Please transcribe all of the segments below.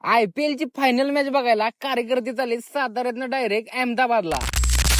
IPL ची final match बघायला कार्यकर्ते चालले साताऱ्यातनं डायरेक्ट अहमदाबादला.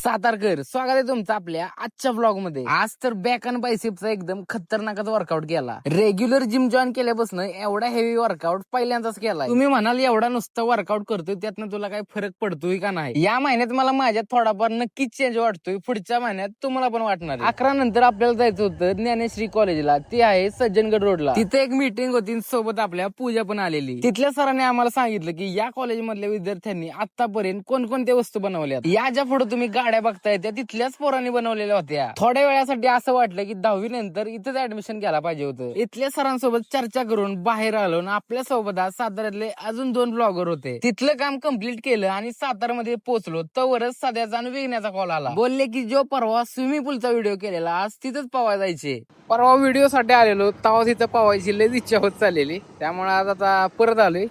सातारकर, स्वागत आहे तुमचं आपल्या आजच्या ब्लॉग मध्ये. आज तर बॅक अँड बायसेपचा एकदम खतरनाकच वर्कआउट केला. रेग्युलर जिम जॉईन केल्यापासून एवढा हेवी वर्कआउट पहिल्यांदाच केला. तुम्ही म्हणाल एवढा नुसतं वर्कआउट करतोय त्यातनं तुला काय फरक पडतोय का नाही. या महिन्यात मला माझ्यात थोडाफार नक्कीच चेंज वाटतोय. पुढच्या महिन्यात तुम्हाला पण वाटणार आहे. 11 नंतर आपल्याला जायचं होतं ज्ञानेश्री कॉलेजला. ती आहे सज्जनगड रोडला. तिथे एक मीटिंग होती, सोबत आपल्या पूजा पण आलेली. तिथल्या सरांनी आम्हाला सांगितलं की या कॉलेज मधल्या विद्यार्थ्यांनी आतापर्यंत कोणकोणत्या वस्तू बनवल्या. या ज्या पुढे तुम्ही गाड्या बघताय त्या तिथल्याच पोरांनी बनवलेल्या होत्या. थोड्या वेळासाठी असं वाटलं की 10वी नंतर इथेच ऍडमिशन घ्यायला पाहिजे होतं. इथल्या सरांसोबत चर्चा करून बाहेर आलो आणि आपल्या सोबत साताऱ्यातले अजून 2 ब्लॉगर होते. तिथलं काम कम्प्लीट केलं आणि सातारामध्ये पोहोचलो तवरच सध्याचा आणि विघ्नाचा कॉल आला. बोलले की जो परवा स्विमिंग पूलचा व्हिडिओ केलेला आज तिथंच पवाय जायचे. परवा व्हिडिओ साठी आलेलो तेव्हा तिथं पवायची लय इच्छा होत चाललेली. त्यामुळे आज आता परत आलोय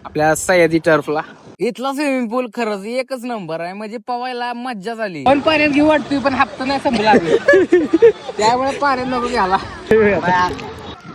आपल्या सह्याद्री टर्फला. इथला स्विमिंग पूल खरंच एकच नंबर आहे. म्हणजे पवायला मज्जा झाली. पण पाण्यात घेऊ वाटतोय पण हप्ता नाही संपला त्यामुळे पाण्यात नको घ्यायला.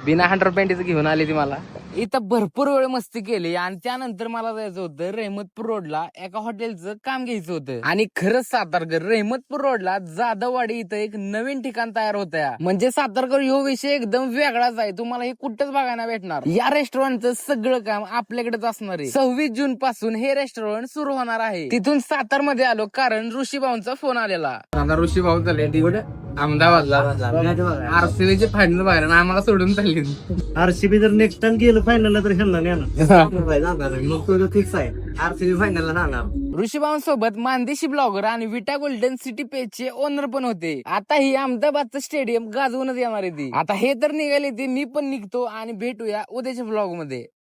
बिना 100 घेऊन आली ती मला. इथं भरपूर वेळ मस्ती केली आणि त्यानंतर मला जायचं होतं रहमतपूर रोडला एका हॉटेलचं काम घ्यायचं होतं. आणि खरंच सातारकर, रहमतपूर रोडला जाधववाडी इथं एक नवीन ठिकाण तयार होत आहे. म्हणजे सातारकर ह्यो विषय एकदम वेगळाच आहे. तुम्हाला हे कुठंच बघायला भेटणार. या रेस्टॉरंटचं सगळं काम आपल्याकडेच असणार आहे. 26 जून पासून हे रेस्टॉरंट सुरू होणार आहे. तिथून सातारमध्ये आलो कारण ऋषीभाऊंचा फोन आलेला. ऋषीभाऊ चालले अहमदाबादला RCBचे फायनल बाहेर आम्हाला सोडून चालली. RCB जर नेक्स्ट टाइम गेलं फायनलला तर ह्यांना नाही फिक्स आहे. RCB फायनलला जाणार. ऋषीभाऊंसोबत मानदेशी ब्लॉगर आणि विटा गोल्डन सिटी पेजचे ओनर पण होते. आता ही अहमदाबादचं स्टेडियम गाजवूनच येणार आहे ती. आता हे तर निघाले ती, मी पण निघतो आणि भेटूया उद्याच्या ब्लॉग मध्ये.